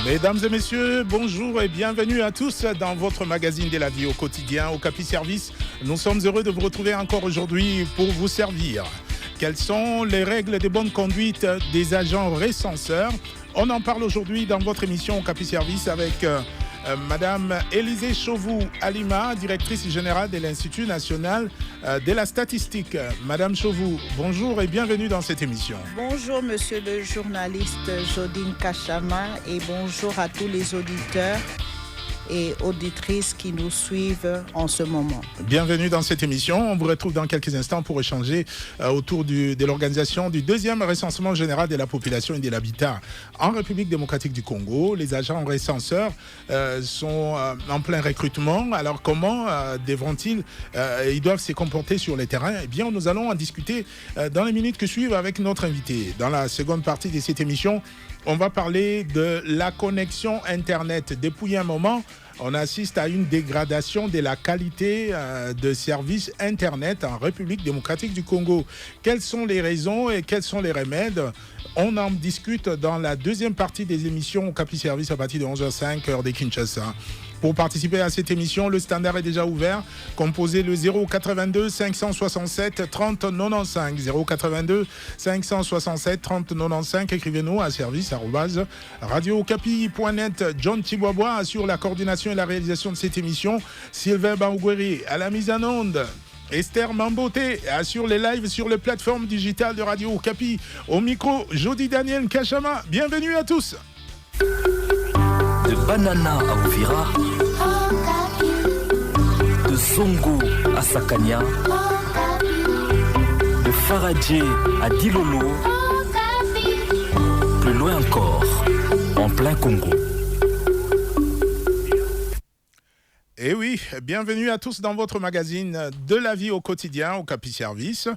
Mesdames et messieurs, bonjour et bienvenue à tous dans votre magazine de la vie au quotidien, au Capi Service. Nous sommes heureux de vous retrouver encore aujourd'hui pour vous servir. Quelles sont les règles de bonne conduite des agents recenseurs? On en parle aujourd'hui dans votre émission au Capi Service avec Madame Élisée Chauvoux-Alima, directrice générale de l'Institut national de la statistique. Madame Chauvoux, bonjour et bienvenue dans cette émission. Bonjour monsieur le journaliste Jodine Kachama et bonjour à tous les auditeurs et auditrices qui nous suivent en ce moment. Bienvenue dans cette émission. On vous retrouve dans quelques instants pour échanger autour de l'organisation du deuxième recensement général de la population et de l'habitat en République démocratique du Congo. Les agents recenseurs sont en plein recrutement. Alors comment devront-ils ils doivent se comporter sur le terrain? Eh bien, nous allons en discuter dans les minutes qui suivent avec notre invité. Dans la seconde partie de cette émission, on va parler de la connexion Internet. Depuis un moment, on assiste à une dégradation de la qualité de services Internet en République démocratique du Congo. Quelles sont les raisons et quels sont les remèdes? On en discute dans la deuxième partie des émissions au Capi Service à partir de 11h05 heure de Kinshasa. Pour participer à cette émission, le standard est déjà ouvert. Composez le 082 567 30 95. 082 567 30 95. Écrivez-nous à service@radiocapi.net. John Tibois assure la coordination et la réalisation de cette émission. Sylvain Baougueri à la mise en onde. Esther Mamboté assure les lives sur les plateformes digitales de Radio Okapi. Au micro, Jody Daniel Kachama. Bienvenue à tous. De Banana à Ouvira, de Zongo à Sakania, de Faradje à Dilolo, plus loin encore, en plein Congo. Et oui, bienvenue à tous dans votre magazine de la vie au quotidien, au Capi Service.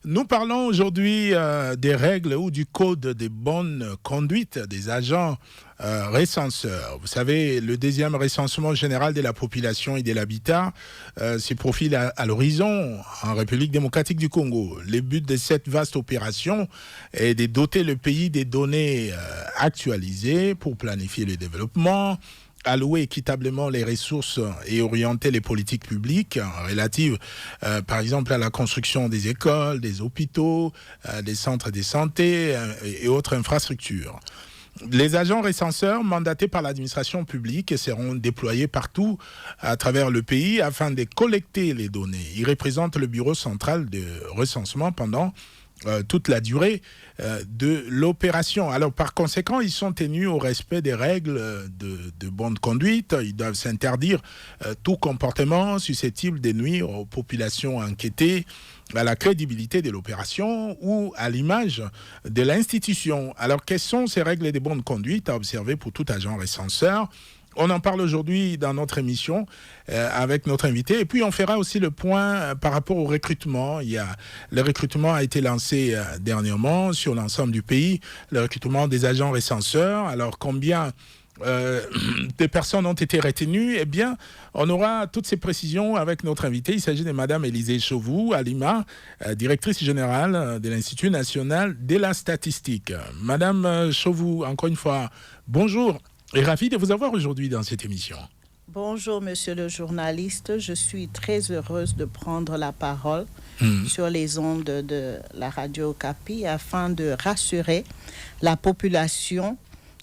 Nous parlons aujourd'hui des règles ou du code des bonnes conduites des agents recenseurs. Vous savez, le deuxième recensement général de la population et de l'habitat se profile à l'horizon en République démocratique du Congo. Le but de cette vaste opération est de doter le pays des données actualisées pour planifier le développement, allouer équitablement les ressources et orienter les politiques publiques relatives, par exemple, à la construction des écoles, des hôpitaux, des centres de santé et autres infrastructures. Les agents recenseurs mandatés par l'administration publique seront déployés partout à travers le pays afin de collecter les données. Ils représentent le bureau central de recensement pendant toute la durée de l'opération. Alors, par conséquent, ils sont tenus au respect des règles de bonne conduite. Ils doivent s'interdire tout comportement susceptible de nuire aux populations enquêtées, à la crédibilité de l'opération ou à l'image de l'institution. Alors, quelles sont ces règles de bonne conduite à observer pour tout agent recenseur? On en parle aujourd'hui dans notre émission avec notre invité. Et puis, on fera aussi le point par rapport au recrutement. Le recrutement a été lancé dernièrement sur l'ensemble du pays, le recrutement des agents recenseurs. Alors, combien de personnes ont été retenues? Eh bien, on aura toutes ces précisions avec notre invité. Il s'agit de Madame Élisée Chauvoux-Alima, directrice générale de l'Institut national de la statistique. Madame Chauvoux, encore une fois, bonjour. Et ravi de vous avoir aujourd'hui dans cette émission. Bonjour monsieur le journaliste, je suis très heureuse de prendre la parole sur les ondes de la Radio Okapi afin de rassurer la population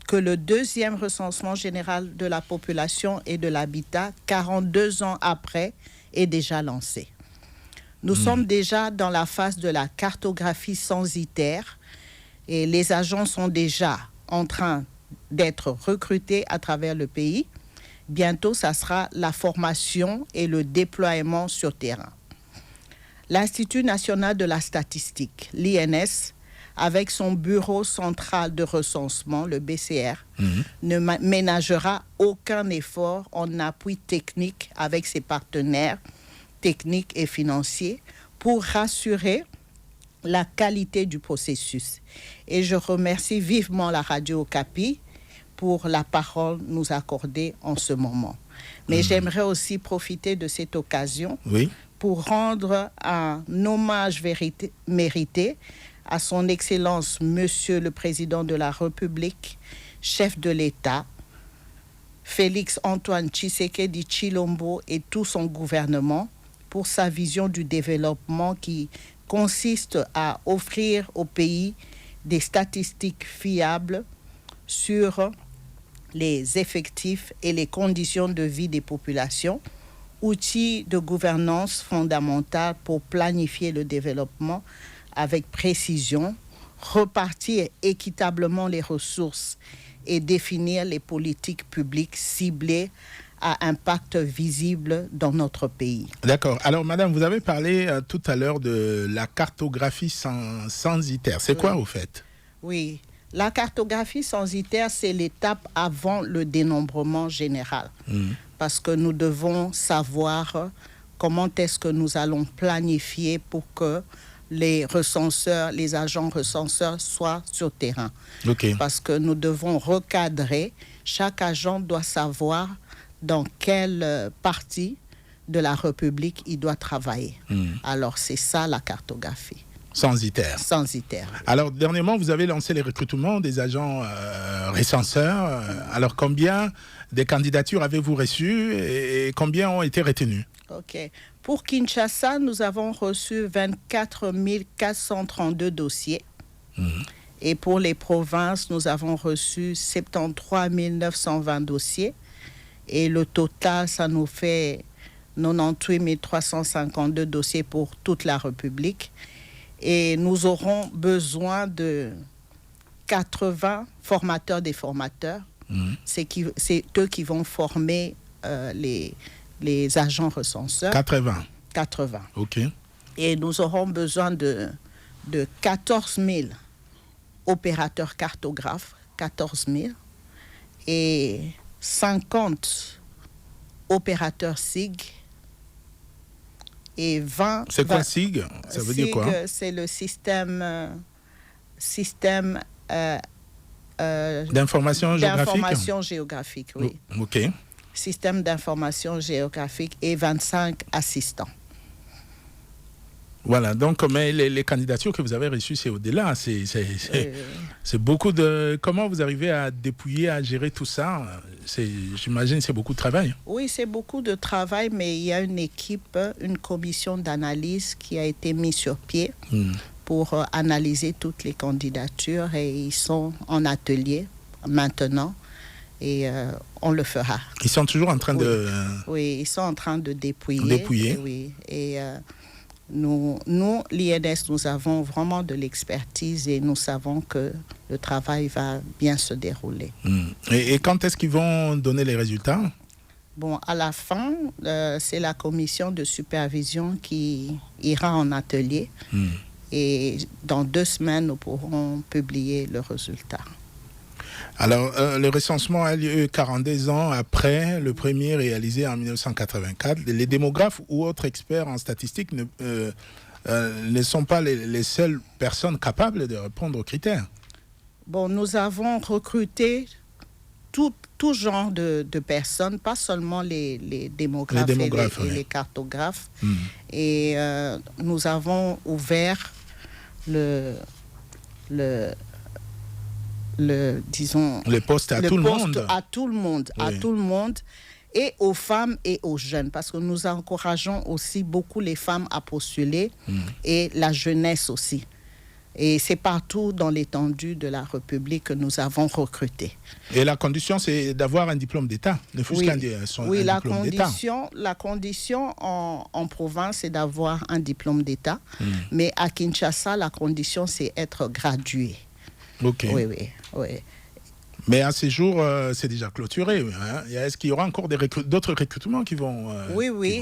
que le deuxième recensement général de la population et de l'habitat, 42 ans après, est déjà lancé. Nous sommes déjà dans la phase de la cartographie censitaire et les agents sont déjà en train d'être recrutés à travers le pays. Bientôt, ça sera la formation et le déploiement sur terrain. L'Institut national de la statistique, l'INS, avec son bureau central de recensement, le BCR, ne ménagera aucun effort en appui technique avec ses partenaires techniques et financiers pour rassurer la qualité du processus. Et je remercie vivement la Radio Okapi pour la parole nous accordée en ce moment. Mais j'aimerais aussi profiter de cette occasion pour rendre un hommage mérité à son Excellence, Monsieur le Président de la République, chef de l'État, Félix Antoine Tshisekedi Tshilombo et tout son gouvernement pour sa vision du développement qui consiste à offrir au pays des statistiques fiables sur les effectifs et les conditions de vie des populations, outils de gouvernance fondamentaux pour planifier le développement avec précision, repartir équitablement les ressources et définir les politiques publiques ciblées à impact visible dans notre pays. D'accord. Alors, madame, vous avez parlé tout à l'heure de la cartographie censitaire. C'est quoi, au fait? Oui. La cartographie censitaire, c'est l'étape avant le dénombrement général. Parce que nous devons savoir comment est-ce que nous allons planifier pour que les recenseurs, les agents recenseurs soient sur terrain. Okay. Parce que nous devons recadrer. Chaque agent doit savoir dans quelle partie de la République il doit travailler. Alors, c'est ça la cartographie. Censitaire. Censitaire. Alors, dernièrement, vous avez lancé les recrutements des agents recenseurs. Alors, combien de candidatures avez-vous reçues et combien ont été retenues? OK. Pour Kinshasa, nous avons reçu 24 432 dossiers. Et pour les provinces, nous avons reçu 73 920 dossiers. Et le total, ça nous fait 98 352 dossiers pour toute la République. Et nous aurons besoin de 80 formateurs des formateurs. C'est eux qui vont former les agents recenseurs. 80. OK. Et nous aurons besoin de 14 000 opérateurs cartographes, 14 000, et 50 opérateurs SIG, et 20... C'est quoi SIG? Ça veut dire quoi? SIG, c'est le système d'information géographique? D'information géographique, oui. OK. Système d'information géographique et 25 assistants. Voilà, donc mais les candidatures que vous avez reçues, c'est au-delà. C'est beaucoup de... Comment vous arrivez à dépouiller, à gérer tout ça? J'imagine que c'est beaucoup de travail. Oui, c'est beaucoup de travail, mais il y a une équipe, une commission d'analyse qui a été mise sur pied pour analyser toutes les candidatures et ils sont en atelier maintenant et on le fera. Ils sont toujours en train de... Oui, ils sont en train de dépouiller. Oui, et... Nous, l'INS, nous avons vraiment de l'expertise et nous savons que le travail va bien se dérouler. Et quand est-ce qu'ils vont donner les résultats? Bon, à la fin, c'est la commission de supervision qui ira en atelier. Et dans 2 semaines, nous pourrons publier le résultat. Alors, le recensement a lieu 42 ans après le premier réalisé en 1984. Les démographes ou autres experts en statistique ne sont pas les seules personnes capables de répondre aux critères. Bon, nous avons recruté tout genre de personnes, pas seulement les démographes et les cartographes. Et nous avons ouvert les postes à tout le monde. À tout le monde, et aux femmes et aux jeunes, parce que nous encourageons aussi beaucoup les femmes à postuler et la jeunesse aussi. Et c'est partout dans l'étendue de la République que nous avons recruté. Et la condition, c'est d'avoir un diplôme d'État. Oui, la condition en province, c'est d'avoir un diplôme d'État. Mais à Kinshasa, la condition, c'est être gradué. OK. Oui. Mais à ces jours, c'est déjà clôturé. Hein? Est-ce qu'il y aura encore d'autres recrutements qui vont... Oui.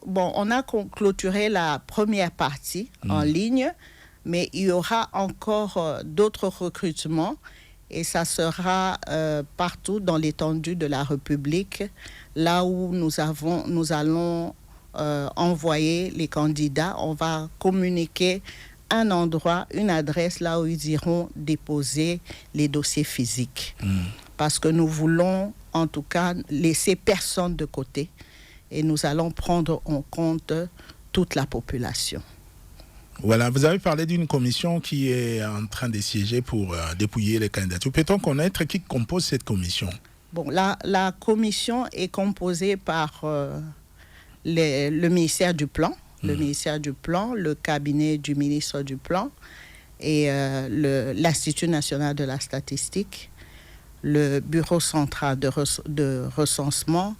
Bon, on a clôturé la première partie en ligne, mais il y aura encore d'autres recrutements et ça sera partout dans l'étendue de la République, là où nous allons envoyer les candidats. On va communiquer un endroit, une adresse là où ils iront déposer les dossiers physiques. Parce que nous voulons en tout cas laisser personne de côté et nous allons prendre en compte toute la population. Voilà, vous avez parlé d'une commission qui est en train de siéger pour dépouiller les candidatures. Peut-on connaître qui compose cette commission? Bon, la commission est composée par le ministère du Plan, le cabinet du ministre du Plan et l'Institut national de la statistique, le bureau central de recensement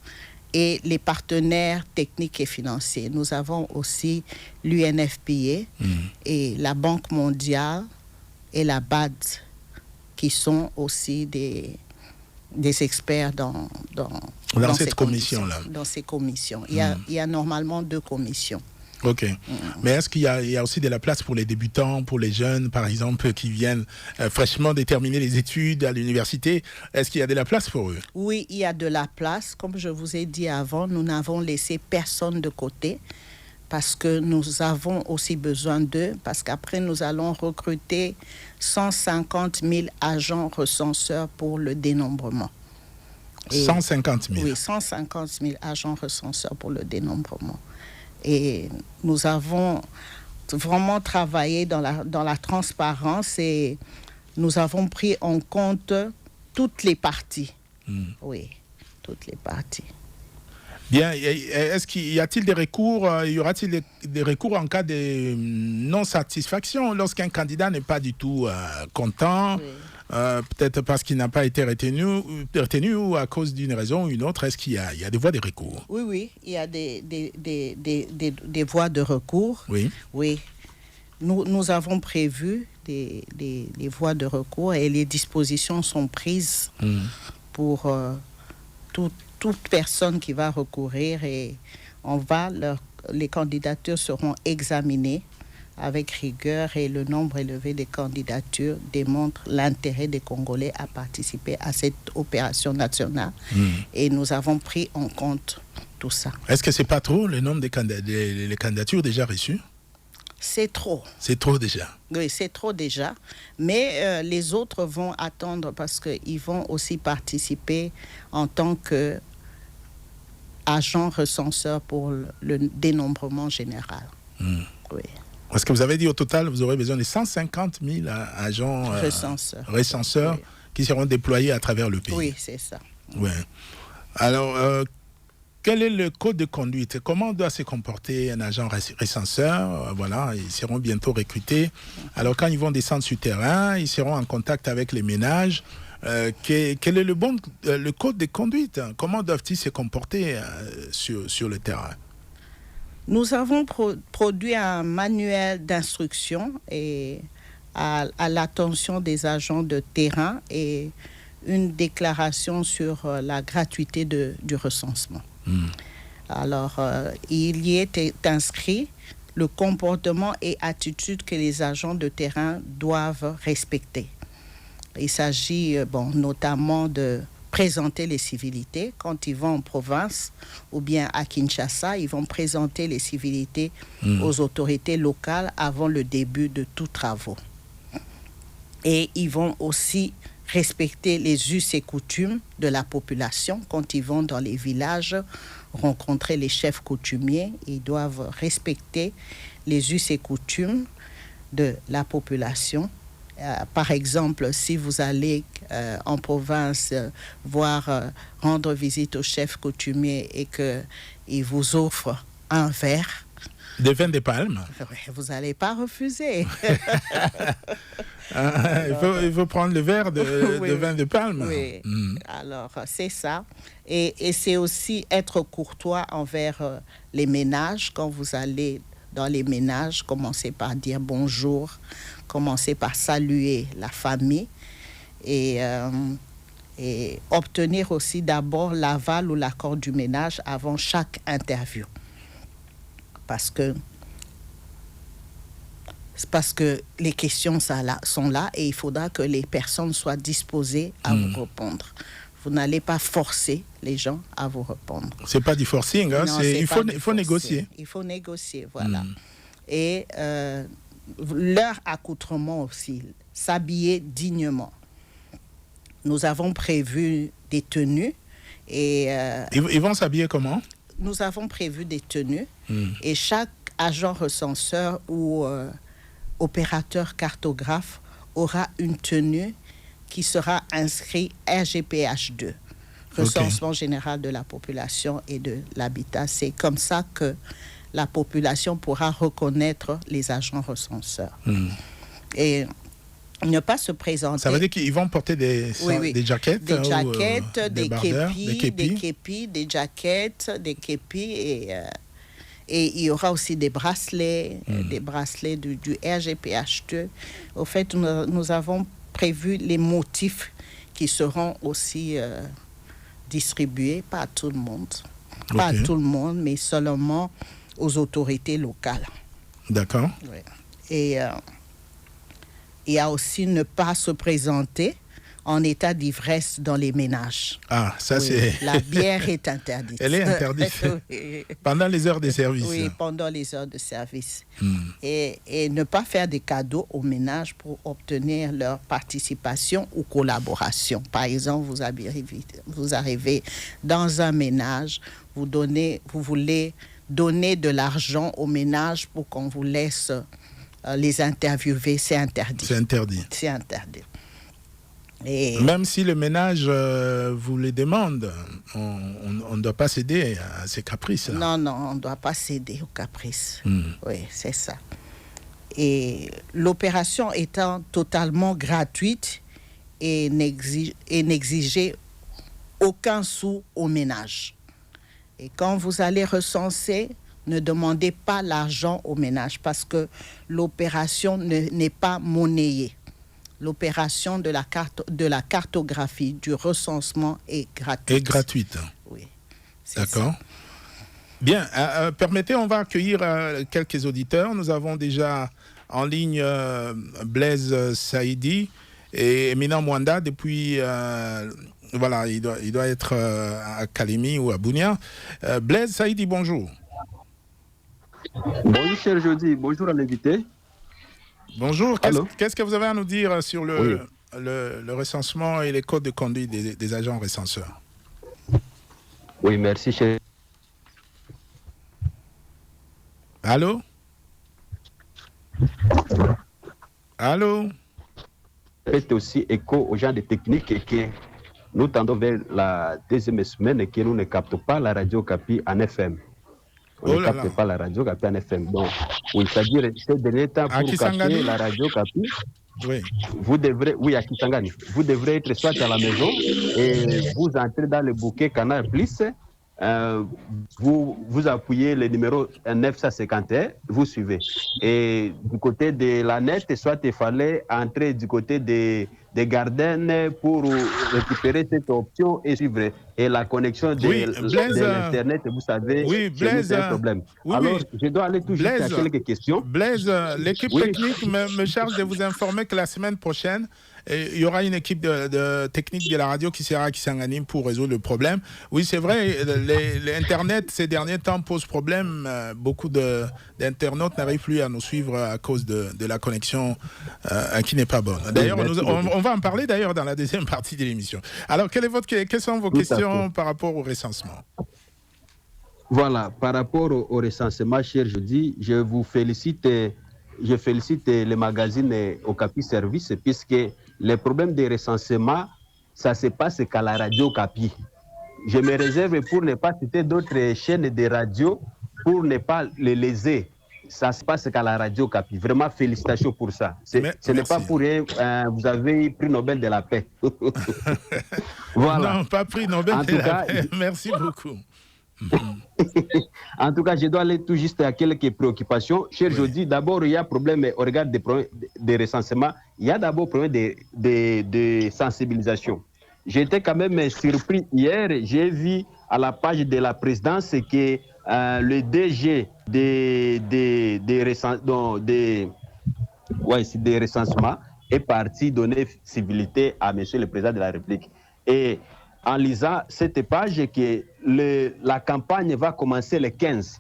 et les partenaires techniques et financiers. Nous avons aussi l'UNFPA et la Banque mondiale et la BAD qui sont aussi des experts dans cette commission-là. Dans ces commissions. Il y a normalement 2 commissions. OK. Mais est-ce qu'il y a aussi de la place pour les débutants, pour les jeunes, par exemple, qui viennent fraîchement de terminer les études à l'université? Est-ce qu'il y a de la place pour eux? Oui, il y a de la place. Comme je vous ai dit avant, nous n'avons laissé personne de côté parce que nous avons aussi besoin d'eux, parce qu'après, nous allons recruter 150 000 agents recenseurs pour le dénombrement. 150 000? Oui, 150 000 agents recenseurs pour le dénombrement. Et nous avons vraiment travaillé dans la transparence et nous avons pris en compte toutes les parties. Oui, toutes les parties. Bien, est-ce qu'il y a-t-il des recours, y aura-t-il des recours en cas de non-satisfaction lorsqu'un candidat n'est pas du tout content? Oui. Peut-être parce qu'il n'a pas été retenu ou à cause d'une raison ou une autre. Est-ce qu'il y a des voies de recours? Oui, il y a des voies de recours. Oui. Nous avons prévu des voies de recours et les dispositions sont prises pour toute personne qui va recourir et les candidatures seront examinées avec rigueur et le nombre élevé des candidatures démontre l'intérêt des Congolais à participer à cette opération nationale. Et nous avons pris en compte tout ça. Est-ce que ce n'est pas trop le nombre des candidatures déjà reçues? C'est trop. C'est trop déjà? Oui, c'est trop déjà. Mais les autres vont attendre parce qu'ils vont aussi participer en tant qu'agents recenseurs pour le dénombrement général. Oui. Parce que vous avez dit au total, vous aurez besoin de 150 000 agents recenseurs qui seront déployés à travers le pays. Oui, c'est ça. Ouais. Alors, quel est le code de conduite? Comment doit se comporter un agent recenseur? Voilà, ils seront bientôt recrutés. Alors, quand ils vont descendre sur le terrain, ils seront en contact avec les ménages. Quel est le code de conduite? Comment doivent-ils se comporter sur le terrain? Nous avons produit un manuel d'instruction à l'attention des agents de terrain et une déclaration sur la gratuité du recensement. Alors, il y est inscrit le comportement et attitude que les agents de terrain doivent respecter. Il s'agit notamment de présenter les civilités. Quand ils vont en province ou bien à Kinshasa, ils vont présenter les civilités aux autorités locales avant le début de tous travaux. Et ils vont aussi respecter les us et coutumes de la population. Quand ils vont dans les villages rencontrer les chefs coutumiers, ils doivent respecter les us et coutumes de la population. Par exemple, si vous allez en province rendre visite au chef coutumier et qu'il vous offre un verre de vin de palme, vous n'allez pas refuser. Il faut prendre le verre de vin de palme. Oui, alors c'est ça. Et c'est aussi être courtois envers les ménages. Quand vous allez dans les ménages, commencez par dire bonjour, commencez par saluer la famille et obtenir aussi d'abord l'aval ou l'accord du ménage avant chaque interview. Parce que les questions sont là et il faudra que les personnes soient disposées à vous répondre. Vous n'allez pas forcer les gens à vous répondre. C'est pas du forcing, hein? Non, il faut négocier. Il faut négocier, voilà. Et leur accoutrement aussi, s'habiller dignement. Nous avons prévu des tenues et... Ils vont s'habiller comment? Nous avons prévu des tenues et chaque agent recenseur ou opérateur cartographe aura une tenue qui sera inscrite RGPH2. recensement général de la population et de l'habitat. C'est comme ça que la population pourra reconnaître les agents recenseurs. Et ne pas se présenter. Ça veut dire qu'ils vont porter des jaquettes, des jaquettes, des képis, des jaquettes, des képis et il y aura aussi des bracelets du RGPH2. Au fait, nous avons prévu les motifs qui seront aussi distribués, pas à tout le monde. Pas à tout le monde, mais seulement aux autorités locales. D'accord. Oui. Et il y a aussi ne pas se présenter en état d'ivresse dans les ménages. Ah, ça c'est... La bière est interdite. Elle est interdite pendant les heures de service. Oui, pendant les heures de service. Et ne pas faire des cadeaux aux ménages pour obtenir leur participation ou collaboration. Par exemple, vous arrivez dans un ménage, vous voulez donner de l'argent aux ménages pour qu'on vous laisse les interviewer, c'est interdit. C'est interdit. C'est interdit. Et même si le ménage vous les demande, on ne doit pas céder à ces caprices. Non, on ne doit pas céder aux caprices. Oui, c'est ça. Et l'opération étant totalement gratuite et n'exigeait aucun sou au ménage. Et quand vous allez recenser, ne demandez pas l'argent au ménage parce que l'opération n'est pas monnayée. L'opération de la cartographie, du recensement est gratuite. Et gratuite. Oui. D'accord. Ça. Bien, permettez, on va accueillir quelques auditeurs. Nous avons déjà en ligne Blaise Saïdi et Éminent Mwanda depuis... voilà, il doit être à Kalemi ou à Bunia. Blaise Saïdi, bonjour. Bonjour, cher Jody. Bonjour à l'invité. Bonjour. Qu'est-ce que vous avez à nous dire sur le recensement et les codes de conduite des agents recenseurs? Oui, merci, cher. Allô? Allô? C'est aussi écho aux gens de technique et que nous tendons vers la deuxième semaine et que nous ne captons pas la radio Okapi en FM. On ne capte pas la radio Okapi en FM. Donc, oui, c'est-à-dire ces derniers temps pour capter la radio Okapi, vous devrez, à Kisangani, vous devrez être soit à la maison et vous entrez dans le bouquet Canal Plus, vous appuyez le numéro 951, vous suivez. Et du côté de la net, soit il fallait entrer du côté des Gardennes pour récupérer cette option et suivre. Et la connexion de l'Internet, vous savez, c'est un problème. Alors, je dois aller tout juste à quelques questions. Blaise, l'équipe technique me charge de vous informer que la semaine prochaine, il y aura une équipe de technique de la radio qui sera à Kisangani pour résoudre le problème. Oui, c'est vrai, l'Internet ces derniers temps pose problème. Beaucoup d'internautes n'arrivent plus à nous suivre à cause de la connexion qui n'est pas bonne. D'ailleurs, on va en parler d'ailleurs dans la deuxième partie de l'émission. Alors, quelles sont vos questions par rapport au recensement? Voilà, par rapport au recensement, cher Jody, je félicite le magazine Okapi Service puisque les problèmes de recensement, ça se passe qu'à la radio Okapi. Je me réserve pour ne pas citer d'autres chaînes de radio pour ne pas les léser. Ça se passe qu'à la radio Okapi. Vraiment, félicitations pour ça. Ce n'est pas pour rien, vous avez eu prix Nobel de la paix. Voilà. Non, pas prix Nobel de la paix. Merci beaucoup. En tout cas, je dois aller tout juste à quelques préoccupations. Cher Jody, d'abord, il y a problème au regard des problèmes de recensement. Il y a d'abord problème de sensibilisation. J'étais quand même surpris hier. J'ai vu à la page de la présidence que le DG des recensements est parti donner civilité à monsieur le président de la République. Et en lisant cette page, que la campagne va commencer le 15.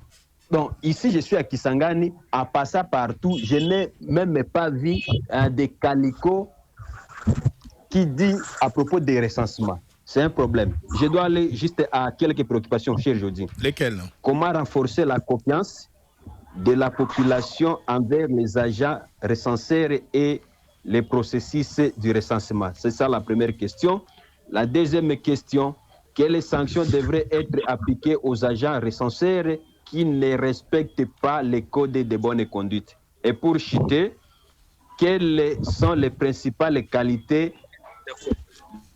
Donc, ici, je suis à Kisangani, en passant partout, je n'ai même pas vu des calicots qui dit à propos des recensements. C'est un problème. Je dois aller juste à quelques préoccupations, cher Jody. Lesquelles? Comment renforcer la confiance de la population envers les agents recenseurs et les processus du recensement? C'est ça la première question. La deuxième question, que les sanctions devraient être appliquées aux agents recenseurs qui ne respectent pas les codes de bonne conduite. Et pour chuter, quelles sont les principales qualités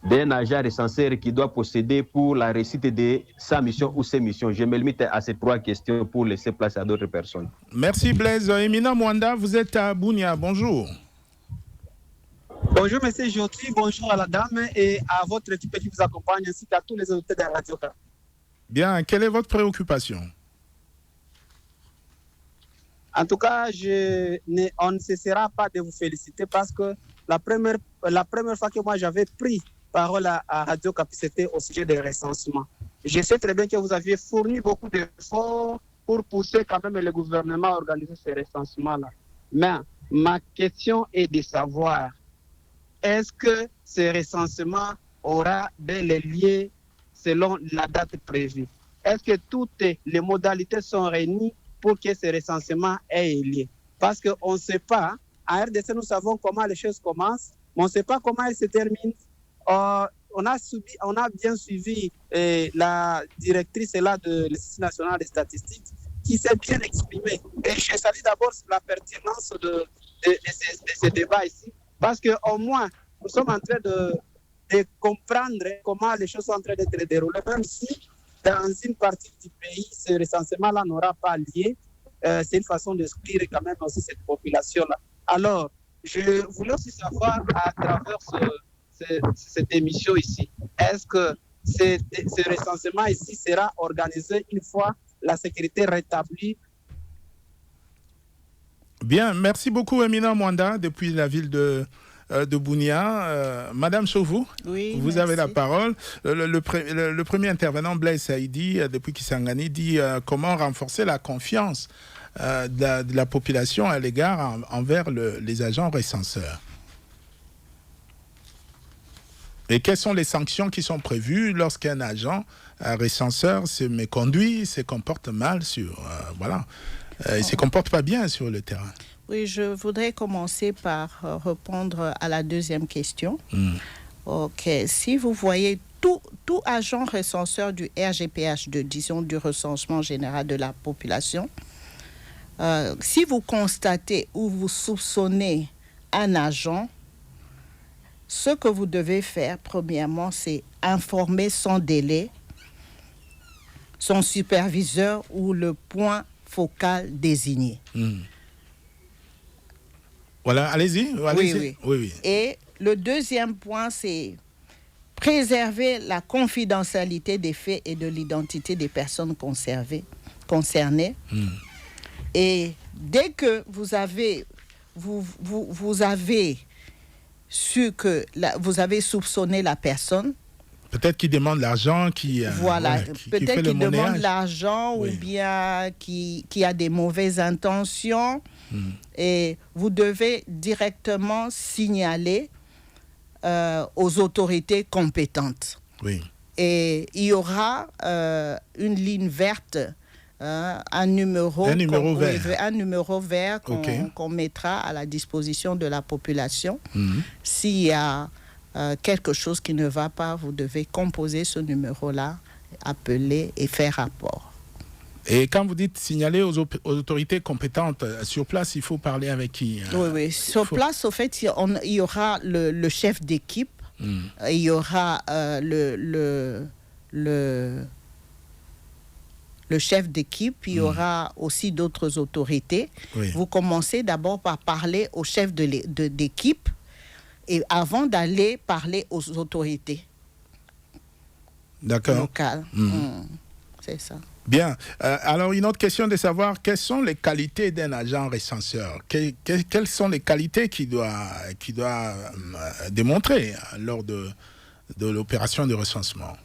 d'un agent recenseur qui doit posséder pour la réussite de sa mission ou ses missions? Je me limite à ces 3 questions pour laisser place à d'autres personnes. Merci Blaise. Emina Mwanda, vous êtes à Bunia. Bonjour. Bonjour, monsieur Jotri, bonjour à la dame et à votre équipe qui vous accompagne, ainsi qu'à tous les auditeurs de la radio. Bien, quelle est votre préoccupation? En tout cas, on ne cessera pas de vous féliciter parce que la première fois que moi j'avais pris parole à Radio Capi, c'était au sujet des recensements. Je sais très bien que vous aviez fourni beaucoup d'efforts pour pousser quand même le gouvernement à organiser ces recensements-là. Mais ma question est de savoir, est-ce que ce recensement aura bel et lieu selon la date prévue? Est-ce que toutes les modalités sont réunies pour que ce recensement ait lieu? Parce qu'on ne sait pas, à RDC nous savons comment les choses commencent, mais on ne sait pas comment elles se terminent. On a bien suivi la directrice là de l'Institut national des statistiques qui s'est bien exprimée. Et je salue d'abord la pertinence de ce débat ici, parce qu'au moins, nous sommes en train de comprendre comment les choses sont en train d'être déroulées, même si dans une partie du pays, ce recensement-là n'aura pas lieu. C'est une façon d'exclure quand même aussi cette population-là. Alors, je voulais aussi savoir, à travers cette émission ici, est-ce que ce recensement ici sera organisé une fois la sécurité rétablie? Bien, merci beaucoup Emina Mwanda depuis la ville de Bunia. Madame Chauveau, oui, vous avez la parole. Le premier intervenant, Blaise Saïdi, depuis Kisangani, dit comment renforcer la confiance de la population à l'égard envers les agents recenseurs. Et quelles sont les sanctions qui sont prévues lorsqu'un agent recenseur se méconduit, se comporte mal il se comporte pas bien sur le terrain? Oui, je voudrais commencer par répondre à la deuxième question. Ok, si vous voyez tout agent recenseur du RGPH2, disons du recensement général de la population, si vous constatez ou vous soupçonnez un agent, ce que vous devez faire, premièrement, c'est informer sans délai son superviseur ou le point focal désigné. Voilà, allez-y. Oui. Et le deuxième point, c'est préserver la confidentialité des faits et de l'identité des personnes concernées. Et dès que vous avez su que vous avez soupçonné la personne, peut-être qu'il demande l'argent, peut-être qu'il demande l'argent ou bien qui a des mauvaises intentions, et vous devez directement signaler aux autorités compétentes. Oui. Et il y aura une ligne verte, un numéro vert qu'on mettra à la disposition de la population. S'il y a quelque chose qui ne va pas, vous devez composer ce numéro-là, appeler et faire rapport. Et quand vous dites signaler aux autorités compétentes, sur place, il faut parler avec qui? Oui. Sur place, au fait, il y aura le chef d'équipe, il y aura le chef d'équipe, il y aura aussi d'autres autorités. Oui. Vous commencez d'abord par parler au chef d'équipe et avant d'aller parler aux autorités locales. C'est ça. Bien. Alors, une autre question de savoir quelles sont les qualités d'un agent recenseur. Quelles sont les qualités qu'il doit démontrer lors de l'opération de recensement?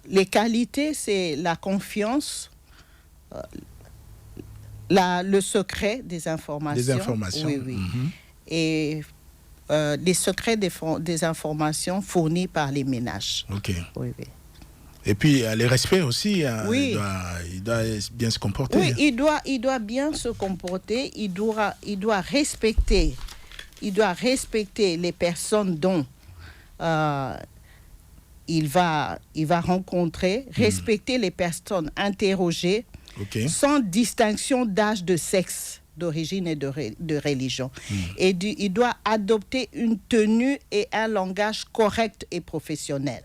Les qualités, c'est la confiance, le secret des informations. Des informations. Oui. Et les secrets des informations fournis par les ménages. OK. Oui. Et puis, les respects aussi, oui. il doit bien se comporter. Oui, il doit bien se comporter, il doit respecter les personnes dont il va rencontrer, respecter les personnes interrogées sans distinction d'âge, de sexe, d'origine et de religion. Et il doit adopter une tenue et un langage correct et professionnel.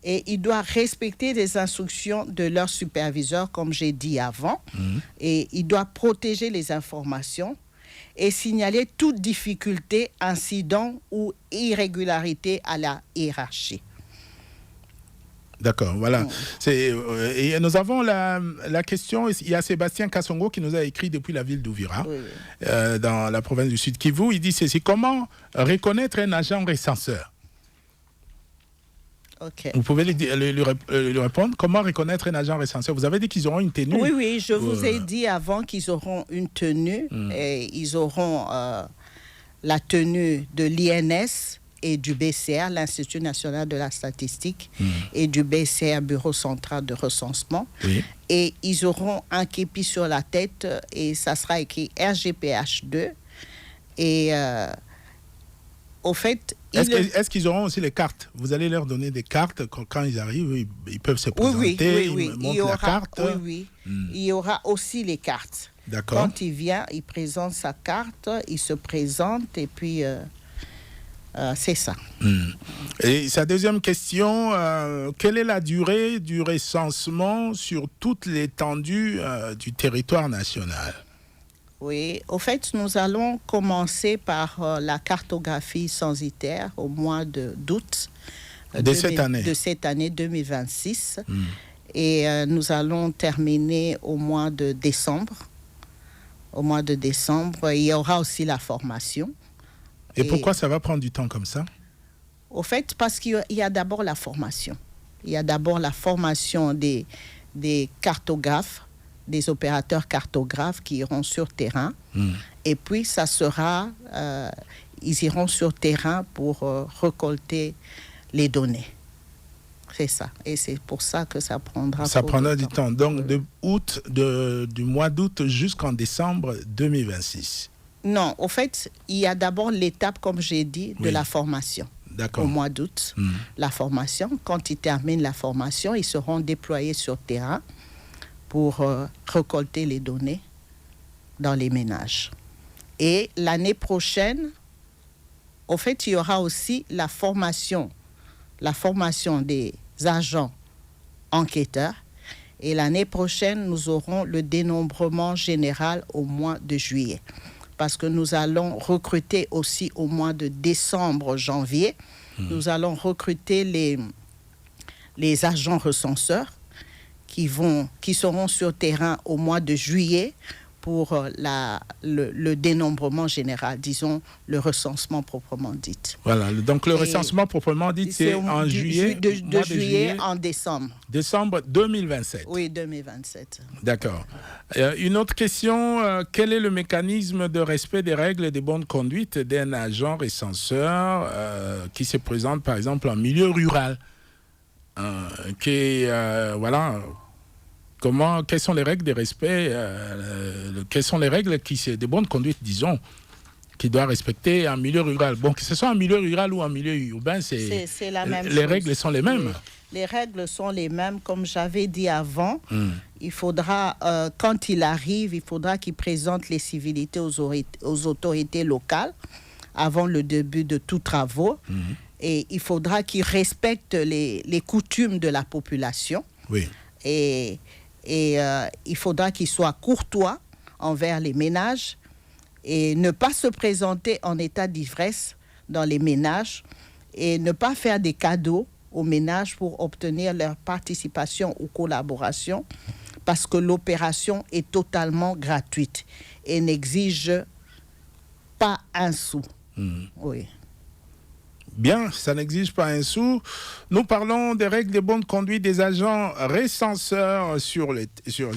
Et il doit respecter les instructions de leur superviseur, comme j'ai dit avant. Et il doit protéger les informations et signaler toute difficulté, incident ou irrégularité à la hiérarchie. D'accord, voilà. Et nous avons la question, il y a Sébastien Kassongo qui nous a écrit depuis la ville d'Uvira, dans la province du Sud Kivu. Il dit ceci: comment reconnaître un agent recenseur? Vous pouvez lui répondre. Comment reconnaître un agent recenseur? Vous avez dit qu'ils auront une tenue. Oui, je vous ai dit avant qu'ils auront une tenue. Et ils auront la tenue de l'INS et du BCR, l'Institut national de la statistique, et du BCR, Bureau central de recensement. Et ils auront un képi sur la tête et ça sera écrit RGPH2. Et au fait... Est-ce qu'ils auront aussi les cartes? Vous allez leur donner des cartes quand ils arrivent, ils peuvent se présenter, oui. Ils montrent la carte. Il y aura aussi les cartes. D'accord. Quand il vient, il présente sa carte, il se présente et puis c'est ça. Et sa deuxième question, quelle est la durée du recensement sur toute l'étendue du territoire national? Oui, au fait, nous allons commencer par la cartographie censitaire au mois d'août de cette année 2026. Et nous allons terminer au mois de décembre. Au mois de décembre, il y aura aussi la formation. Et pourquoi ça va prendre du temps comme ça? Au fait, parce qu'il y a d'abord la formation. Il y a d'abord la formation des cartographes, des opérateurs cartographes qui iront sur terrain. Et puis, ça sera... ils iront sur terrain pour récolter les données. C'est ça. Et c'est pour ça que ça prendra... Ça prendra du temps. Donc, du mois d'août jusqu'en décembre 2026. Non, au fait, il y a d'abord l'étape, comme j'ai dit, de la formation. D'accord. Au mois d'août, la formation. Quand ils terminent la formation, ils seront déployés sur terrain pour récolter les données dans les ménages. Et l'année prochaine, au fait, il y aura aussi la formation des agents enquêteurs. Et l'année prochaine, nous aurons le dénombrement général au mois de juillet. Parce que nous allons recruter aussi au mois de décembre, janvier. Nous allons recruter les agents recenseurs qui seront sur terrain au mois de juillet pour le dénombrement général, disons le recensement proprement dit. Voilà, donc le recensement proprement dit, c'est en juillet. De juillet en décembre. Décembre 2027. Oui, 2027. D'accord. Une autre question, quel est le mécanisme de respect des règles et des bonnes conduites d'un agent recenseur qui se présente par exemple en milieu rural quelles sont les règles de respect, quelles sont les règles de bonne conduite, disons, qu'il doit respecter en milieu rural? Bon, que ce soit en milieu rural ou en milieu urbain, c'est la même chose. Les règles sont les mêmes. Les règles sont les mêmes, comme j'avais dit avant. Il faudra, quand il arrive, il faudra qu'il présente les civilités aux autorités locales avant le début de tous travaux. Et il faudra qu'il respecte les coutumes de la population. Oui. Et il faudra qu'il soit courtois envers les ménages et ne pas se présenter en état d'ivresse dans les ménages et ne pas faire des cadeaux aux ménages pour obtenir leur participation ou collaboration parce que l'opération est totalement gratuite et n'exige pas un sou. Oui. Bien, ça n'exige pas un sou. Nous parlons des règles de bonne conduite des agents recenseurs sur le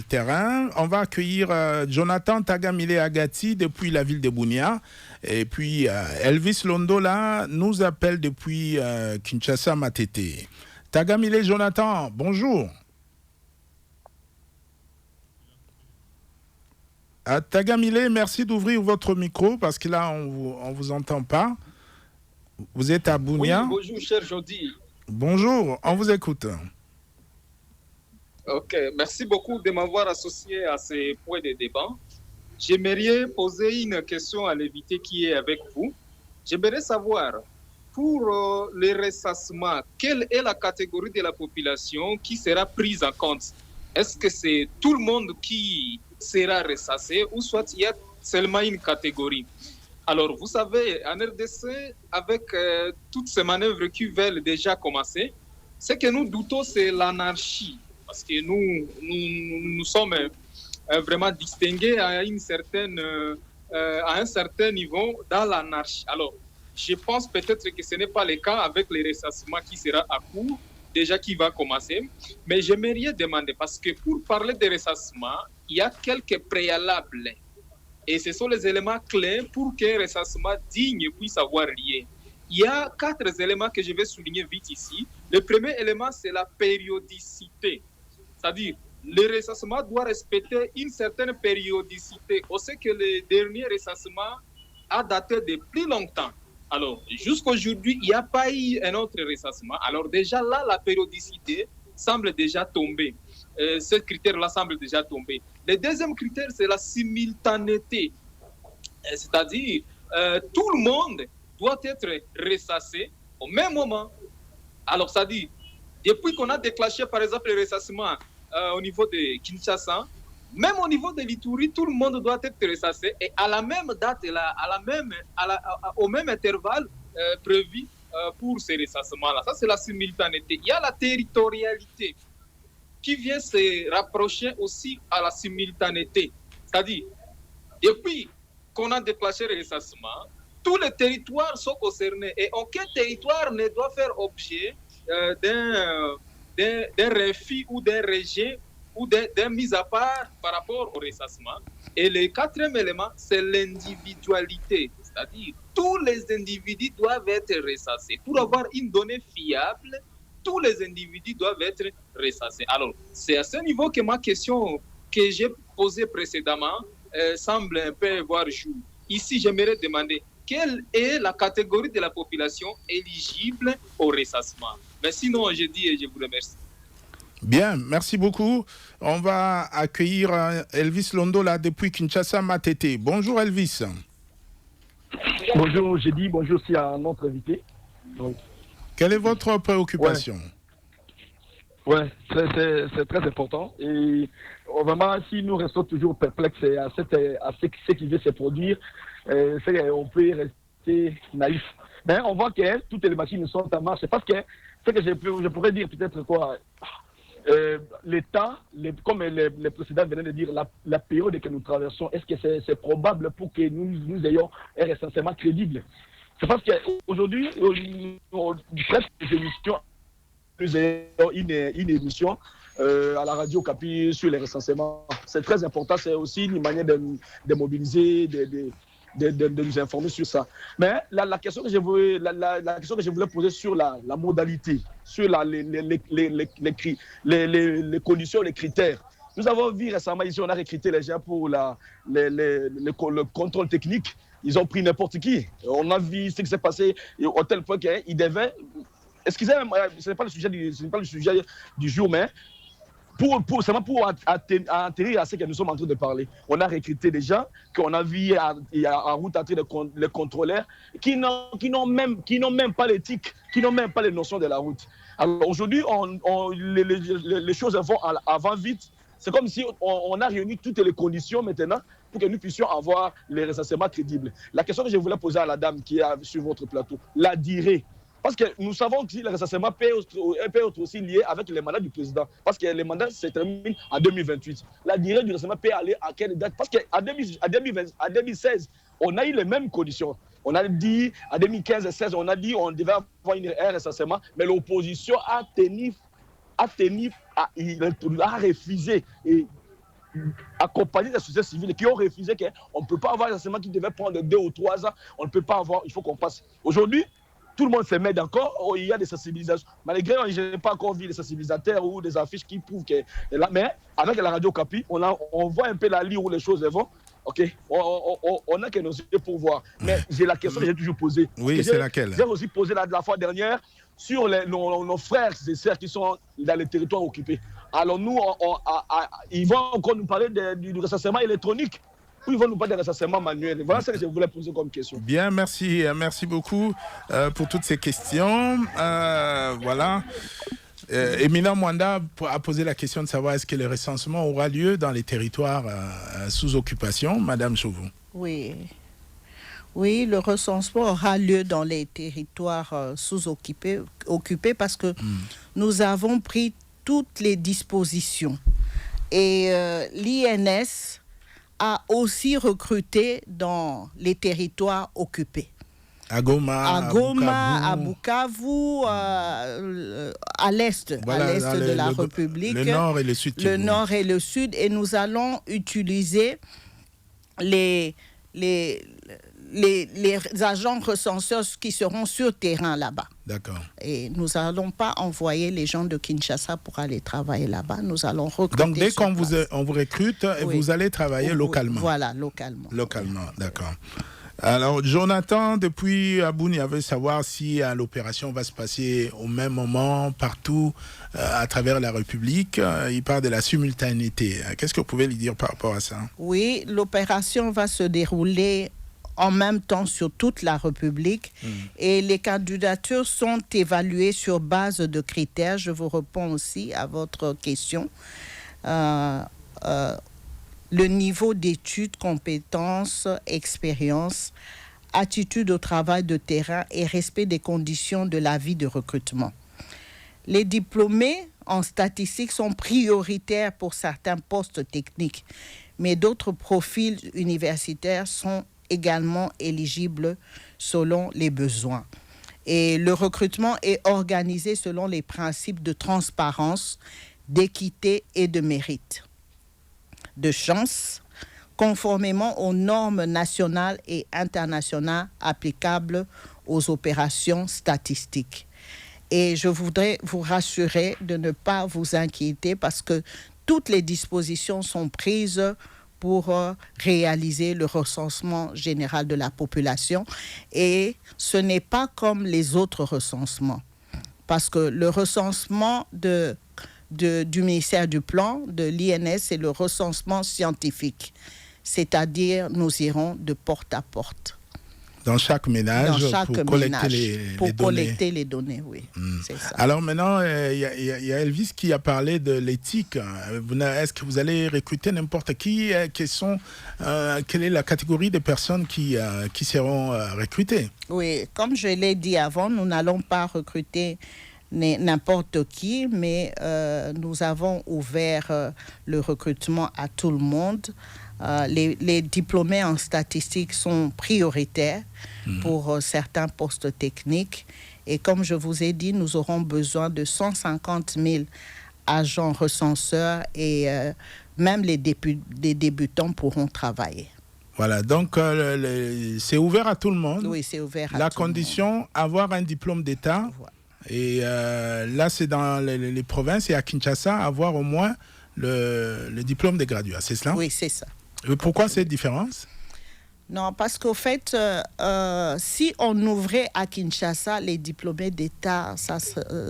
terrain. On va accueillir Jonathan Tagamile Agati depuis la ville de Bunia. Et puis Elvis Londola nous appelle depuis Kinshasa Matete. Tagamile Jonathan, bonjour. Tagamile, merci d'ouvrir votre micro parce que là, on vous entend pas. Vous êtes à Bunia? Oui, bonjour, cher Jody. Bonjour, on vous écoute. Ok, merci beaucoup de m'avoir associé à ces points de débat. J'aimerais poser une question à l'invité qui est avec vous. J'aimerais savoir, pour les ressassements, quelle est la catégorie de la population qui sera prise en compte? Est-ce que c'est tout le monde qui sera ressassé ou soit il y a seulement une catégorie? Alors, vous savez, en RDC, avec toutes ces manœuvres qui veulent déjà commencer, ce que nous doutons, c'est l'anarchie. Parce que nous sommes vraiment distingués à un certain niveau dans l'anarchie. Alors, je pense peut-être que ce n'est pas le cas avec les ressassements qui sera à court, déjà qui va commencer. Mais j'aimerais demander, parce que pour parler de ressassement, il y a quelques préalables. Et ce sont les éléments clés pour qu'un ressassement digne puisse avoir lieu. Il y a 4 éléments que je vais souligner vite ici. Le premier élément, c'est la périodicité. C'est-à-dire, le ressassement doit respecter une certaine périodicité. On sait que le dernier ressassement a daté de plus longtemps. Alors, jusqu'à aujourd'hui, il n'y a pas eu un autre ressassement. Alors déjà là, la périodicité semble déjà tomber. Ce critère-là semble déjà tomber. Le deuxième critère, c'est la simultanéité. C'est-à-dire, tout le monde doit être ressassé au même moment. Alors, c'est-à-dire, depuis qu'on a déclenché, par exemple, le ressassement au niveau de Kinshasa, même au niveau de l'Ituri, tout le monde doit être ressassé et à la même date, au même intervalle prévu pour ces ressassements-là. Ça, c'est la simultanéité. Il y a la territorialité qui vient se rapprocher aussi à la simultanéité. C'est-à-dire, depuis qu'on a déclenché le ressassement, tous les territoires sont concernés et aucun territoire ne doit faire objet d'un refus ou d'un rejet ou d'un mise à part par rapport au ressassement. Et le 4e élément, c'est l'individualité. C'est-à-dire, tous les individus doivent être ressassés. Pour avoir une donnée fiable, tous les individus doivent être ressassés. Alors, c'est à ce niveau que ma question que j'ai posée précédemment semble un peu voir jour. Ici, j'aimerais demander quelle est la catégorie de la population éligible au ressassement. Mais sinon, je dis et je vous remercie. Bien, merci beaucoup. On va accueillir Elvis Londola depuis Kinshasa Matete. Bonjour Elvis. Bonjour, j'ai dit bonjour aussi à notre invité. Donc, quelle est votre préoccupation? Ouais, c'est très important. Et vraiment, si nous restons toujours perplexes à ce qui veut se produire, on peut rester naïf. Mais on voit que toutes les machines sont en marche. Parce que ce que je pourrais dire peut-être quoi, l'État, comme le président venait de dire, la période que nous traversons, est-ce que c'est probable pour que nous ayons un recensement crédible? C'est parce qu'aujourd'hui, presque les émissions, nous ayons une émission à la radio Capi sur les recensements. C'est très important, c'est aussi une manière de mobiliser, de nous informer sur ça. Mais la question que je voulais poser sur la modalité, sur les conditions, les critères. Nous avons vu récemment ici, on a recruté les gens pour le contrôle technique. Ils ont pris n'importe qui. On a vu ce qui s'est passé au tel point qu'ils devaient... Excusez-moi, ce n'est pas le sujet du jour, mais seulement pour atterrir à ce que nous sommes en train de parler. On a recruté des gens qu'on a vu en route à les contrôleurs qui n'ont même pas l'éthique, qui n'ont même pas les notions de la route. Alors aujourd'hui, les choses vont avant vite. C'est comme si on a réuni toutes les conditions maintenant pour que nous puissions avoir les recensements crédibles. La question que je voulais poser à la dame qui est sur votre plateau, la durée. Parce que nous savons que le recensement peut être aussi lié avec les mandats du président. Parce que les mandats se terminent en 2028. La durée du recensement peut aller à quelle date? Parce qu'en 2016, on a eu les mêmes conditions. On a dit, en 2015-16, on a dit qu'on devait avoir un recensement, mais l'opposition a refusé. Et accompagné des sociétés civiles qui ont refusé qu'on ne peut pas avoir un recensement qui devait prendre 2 ou 3 ans. On ne peut pas avoir, il faut qu'on passe. Aujourd'hui, tout le monde se met d'accord, il y a des sensibilisations. Malgré, je n'ai pas encore vu des sensibilisateurs ou des affiches qui prouvent que... Mais avec la radio Capi, on voit un peu la ligne où les choses vont. OK, on n'a que nos yeux pour voir. Mais j'ai la question que j'ai toujours posée. Oui, c'est laquelle? J'ai aussi posé la fois dernière sur nos frères et sœurs qui sont dans les territoires occupés. Alors nous, ils vont encore nous parler du recensement électronique. Ou ils vont nous parler des recensements manuels. Voilà ce que je voulais poser comme question. Bien, merci beaucoup pour toutes ces questions. Voilà. Éminent Mwanda a posé la question de savoir est-ce que le recensement aura lieu dans les territoires sous occupation. Madame Chauveau. Oui, le recensement aura lieu dans les territoires sous-occupés parce que nous avons pris toutes les dispositions. Et l'INS a aussi recruté dans les territoires occupés. À Goma, à Bukavu, à l'est, de la République. Le nord et le sud. Le nord et le sud. Et nous allons utiliser les agents recenseurs qui seront sur terrain là-bas. D'accord. Et nous n'allons pas envoyer les gens de Kinshasa pour aller travailler là-bas. Nous allons recruter. Donc dès qu'on vous recrute, vous allez travailler localement. Voilà, localement. Localement, d'accord. Alors, Jonathan, depuis Abouni, veut savoir si l'opération va se passer au même moment, partout, à travers la République. Il parle de la simultanéité. Qu'est-ce que vous pouvez lui dire par rapport à ça? Oui, l'opération va se dérouler en même temps sur toute la République et les candidatures sont évaluées sur base de critères. Je vous réponds aussi à votre question. Le niveau d'études, compétences, expérience, attitude au travail de terrain et respect des conditions de la vie de recrutement. Les diplômés en statistique sont prioritaires pour certains postes techniques, mais d'autres profils universitaires sont également éligibles selon les besoins. Et le recrutement est organisé selon les principes de transparence, d'équité et de mérite. De chance, conformément aux normes nationales et internationales applicables aux opérations statistiques. Et je voudrais vous rassurer de ne pas vous inquiéter parce que toutes les dispositions sont prises pour réaliser le recensement général de la population. Et ce n'est pas comme les autres recensements. Parce que le recensement du ministère du Plan, de l'INS, c'est le recensement scientifique. C'est-à-dire, nous irons de porte à porte. Dans chaque ménage, pour collecter les données. Oui, c'est ça. Alors maintenant, il y a Elvis qui a parlé de l'éthique. Est-ce que vous allez recruter n'importe qui? Quelle est la catégorie de personnes qui seront recrutées? Oui, comme je l'ai dit avant, nous n'allons pas recruter n'importe qui, mais nous avons ouvert le recrutement à tout le monde. Les diplômés en statistique sont prioritaires pour certains postes techniques. Et comme je vous ai dit, nous aurons besoin de 150 000 agents recenseurs et même les débutants pourront travailler. Voilà, donc c'est ouvert à tout le monde. Oui, c'est ouvert à tout le monde. La condition, avoir un diplôme d'État. Voilà. Et là, c'est dans les provinces et à Kinshasa, avoir au moins le diplôme de graduat, c'est cela? Oui, c'est ça. Et pourquoi cette différence? Non, parce qu'au fait, si on ouvrait à Kinshasa les diplômés d'État,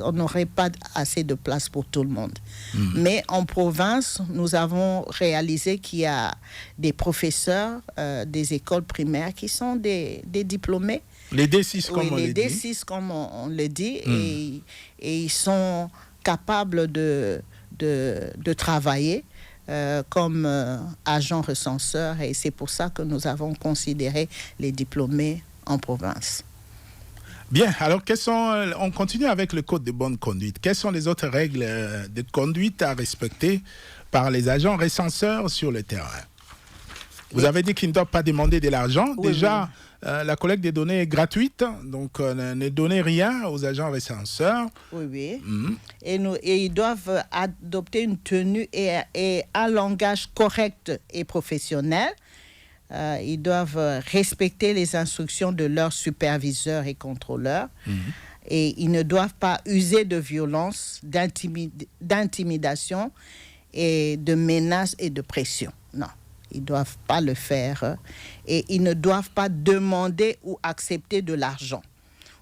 on n'aurait pas assez de place pour tout le monde. Mais en province, nous avons réalisé qu'il y a des professeurs des écoles primaires qui sont des diplômés. Les D6, comme on le dit. Les D6, comme on le dit, et ils sont capables de travailler comme agents recenseurs, et c'est pour ça que nous avons considéré les diplômés en province. Bien, alors on continue avec le code de bonne conduite. Quelles sont les autres règles de conduite à respecter par les agents recenseurs sur le terrain? Vous avez dit qu'ils ne doivent pas demander de l'argent. Oui, déjà, oui. La collecte des données est gratuite, donc ne donnez rien aux agents recenseurs. Oui. Et ils doivent adopter une tenue et un langage correct et professionnel. Ils doivent respecter les instructions de leurs superviseurs et contrôleurs. Et ils ne doivent pas user de violence, d'intimidation et de menaces et de pression. Non. Ils ne doivent pas le faire et ils ne doivent pas demander ou accepter de l'argent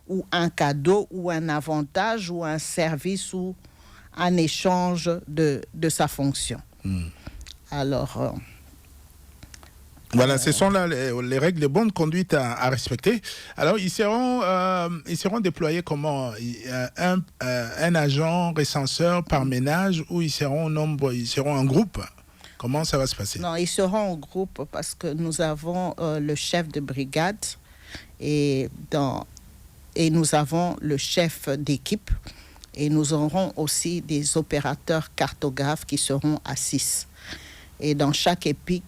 ou un cadeau ou un avantage ou un service ou un échange de sa fonction. Alors... Voilà, ce sont là les règles de bonne conduite à respecter. Alors, ils seront déployés comment? Un agent recenseur par ménage ou ils seront en groupe? Comment ça va se passer? Non, ils seront en groupe parce que nous avons le chef de brigade et nous avons le chef d'équipe et nous aurons aussi des opérateurs cartographes qui seront à 6. Et dans chaque équipe,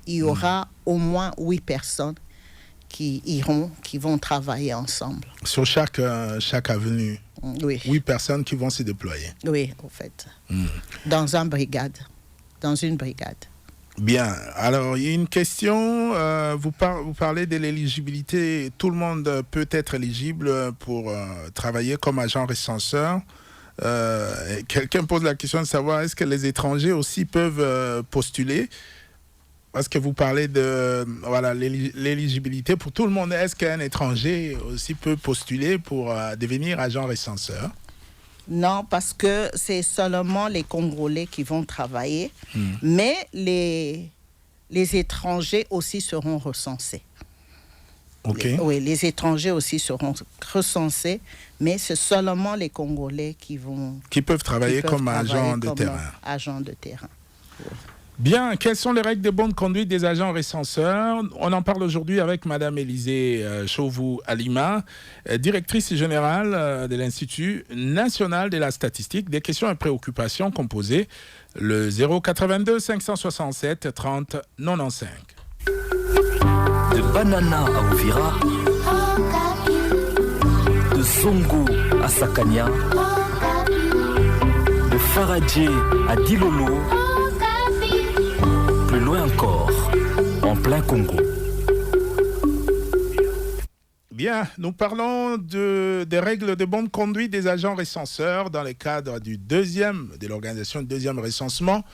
il y aura au moins 8 personnes qui vont travailler ensemble. Sur chaque avenue? Oui. 8 personnes qui vont se déployer? Oui, en fait. Dans une brigade. Bien. Alors, il y a une question. Vous parlez de l'éligibilité. Tout le monde peut être éligible pour travailler comme agent recenseur. Quelqu'un pose la question de savoir est-ce que les étrangers aussi peuvent postuler, parce que vous parlez de l'éligibilité pour tout le monde. Est-ce qu'un étranger aussi peut postuler pour devenir agent recenseur? Non, parce que c'est seulement les Congolais qui vont travailler, mais les étrangers aussi seront recensés. Okay. Oui, les étrangers aussi seront recensés, mais c'est seulement les Congolais qui peuvent travailler comme agents de terrain. Agents de terrain. Oui. Bien, quelles sont les règles de bonne conduite des agents recenseurs? On en parle aujourd'hui avec Madame Élisée Chauveau Alima, directrice générale de l'Institut national de la statistique. Des questions et préoccupations composées le 082 567 30 95. De Banana à Uvira, de Zongo à Sakania, de Faradje à Dilolo, plus loin encore, en plein Congo. Bien, nous parlons des règles de bonne conduite des agents recenseurs dans le cadre de l'organisation du deuxième recensement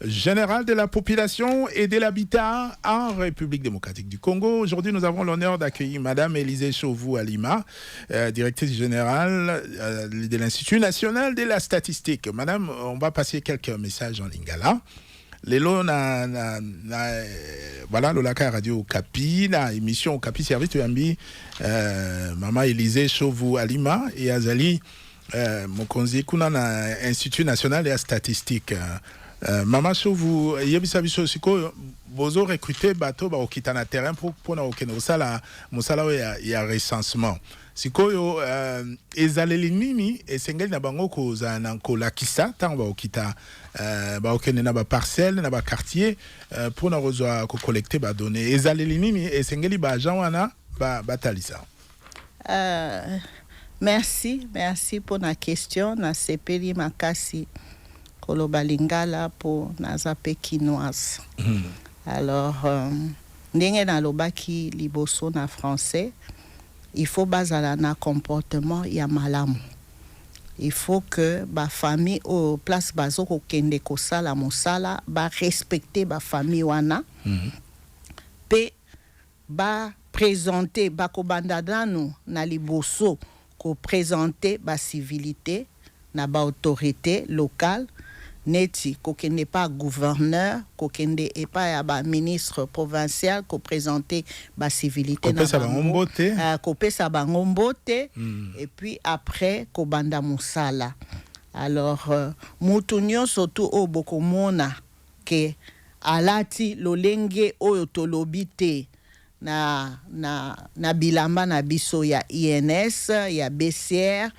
général de la population et de l'habitat en République démocratique du Congo. Aujourd'hui, nous avons l'honneur d'accueillir Madame Élisée Chauveau Alima, directrice générale de l'Institut national de la statistique. Madame, on va passer quelques messages en lingala. Lelo voilà lolaka radio Okapi na émission Okapi service tuyambi Maman Élisée Chauveau Alima et azali mokonzi kuna na Institut national de la statistique. Maman Chauveau yebisa biso siko bozo recruter bato ba okita na terrain pour na okeno sala mosala ya recensement. Sikoyo ezaleli nini esengeli na bango koza na kolakisa tango baokita baokene na ba parcelle na ba quartier pour na kozwa ko collecter ba données ezaleli nini esengeli ba agent wana batalisa. Merci pour la question. Na sepeli makasi koloba lingala pour nazape kinoise. Alors ndenge na lobaki liboso na français. Il faut bazala na comportement ya malamu. Il faut que ba famille au place bazo ko kende ko sala mosala ba respecter ba famille wana. Pe ba présenter ba ko bandadanu na liboso ko présenter ba civilité na ba autorité locale. Neti kokende pas gouverneur, kokende et pas ba ministre provincial ko présenter ba civilité na kopesa bangombote et puis après ko banda musala. Alors mutunyo surtout o bokomona ke alati lolenge oyo tolobite na bilamba na biso ya INS, ya BCR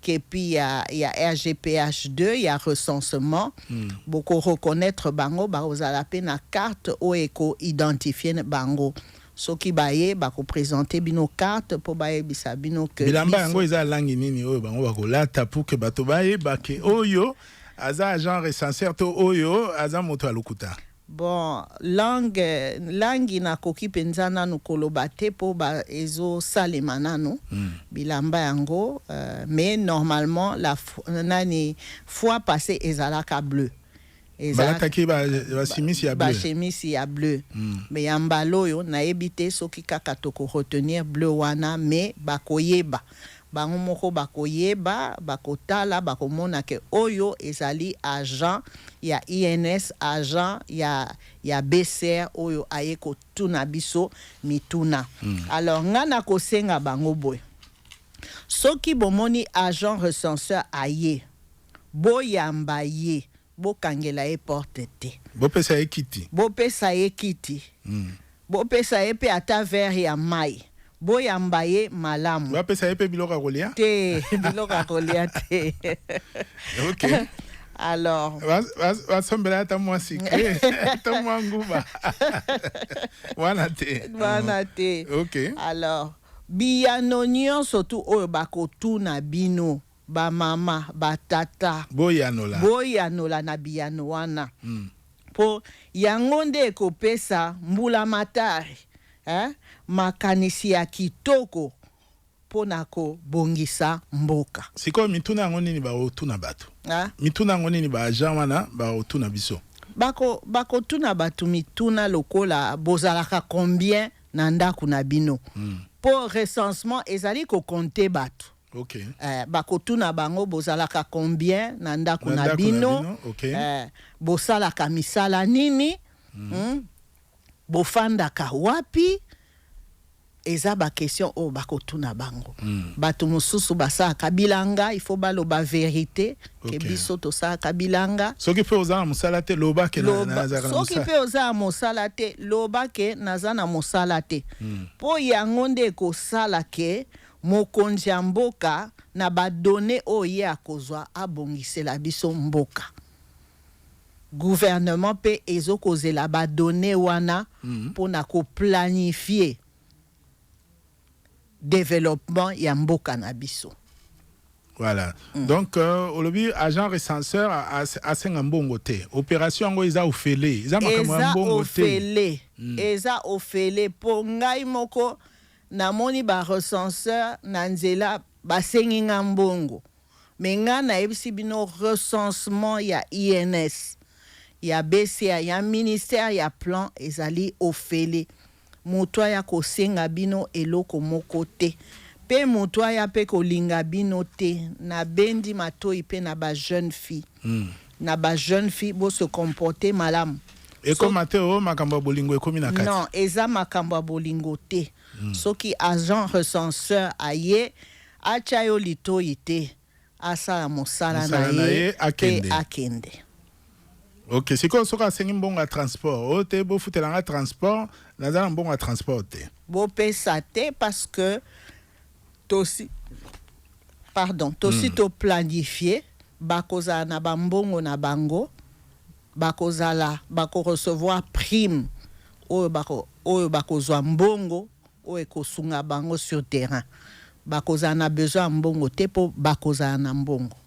kepi ya RGPH2, il y a recensement. Beaucoup reconnaître bango ba ozala pe na carte o eko identifier bango. So ki baye ba ko présenter bino carte pour baye bisa bino que bilamba yango eza langi nini oyo bango ba ko lata pour que bato baye ba ke oyo aza agent recenseur to oyo aza moto alukuta. Bon, langue na koki penzana no kolobate po ba ezo salemana no bilamba yango mais normalement la fois passée ezalaka bleu balataki ba chimisi ya bleu. Ba chimisi ya bleu. Mais ya mbalo yo na ebite soki kaka toko retenir bleu wana mais bakoyeba. Bango moko bakoyeba, bakotala, bakomona ke oyo ezali agent ya INS, agent ya BCR oyo ayeko tuna biso mituna. Alors ngana kosenga bango boy. Soki bomoni agent recenseur aye, boyamba ye, bokangela e porte te. Bopesa ekiti. Bopesa ekiti. Bopesa epe ata verre ya mai. Boyamba ye malamu. Bopesa epe biloka kolia? Te, biloka kolia te. OK. Alors, wasombela ata mwa sikre, ata mwa nguba. Wana te. OK. Alors, biyano nyonso tu oyo bakotuna bino, ba mama, ba tata. Boyanola na biyano wana. Po yango nde ekopesa mbula matari, makanisi ya kitoko pona ko bongisa mboka. Siko mituna yango nini ba otuna bato? Mituna yango nini ba agent wana ba otuna biso? Bako tuna batu mituna lokola bozalaka combien na ndaku na bino. Po recensement ezali ko compter batu. OK. Bako tuna bango bozalaka combien na ndaku na bino. OK. Bosalaka misala nini? Bofandaka wapi? Eza ba question o bakotuna bango. Bato mususu basaka bilanga, il faut baloba vérité ke biso to saka bilanga. Soki pe oza musala te loba ke nazaka musala. Soki pe oza musala te loba ke nazana musala te. Po yango nde ko sala ke mokonzi ya mboka na ba donné oye akozwa abongisela biso mboka. Gouvernement pe ezokozela ba donné wana pona ko planifier développement ya mboka na biso. Voilà. Donc olobi agent recenseur a senga mbongo te. Opération ngo eza ofele. Eza makamwa mbongo te. Eza ofele po ngai moko na moni ba recenseur na nzela ba senga mbongo. Menga na ebisi bino recensement ya INS, ya BCA, ya ministère ya plan ezali ofele. Mutwa ya kosenga bino eloko moko te. Pe mutwa ya pe kolinga bino te. Na bendi matoi pe na ba jeune fille. Na ba jeune fille bo se comporter malamu. Eko mateo makambo bolingo ekomi na kati. Non, eza makambo bolingo te. Soki agent recenseur aye acha yo litoi te. Asala mosala na ye akende. OK, c'est quoi soka sengi mbonga transport? O te bo futelanga transport, nazala mbonga transport te. Bo pesa te parce que tosi to planifier bakozala na bambongo na bango, bako recevoir prime oyo bakozwa mbongo oyo ekosunga bango sur terrain. Bakozala na besoin mbongo te po bakozala na mbongo.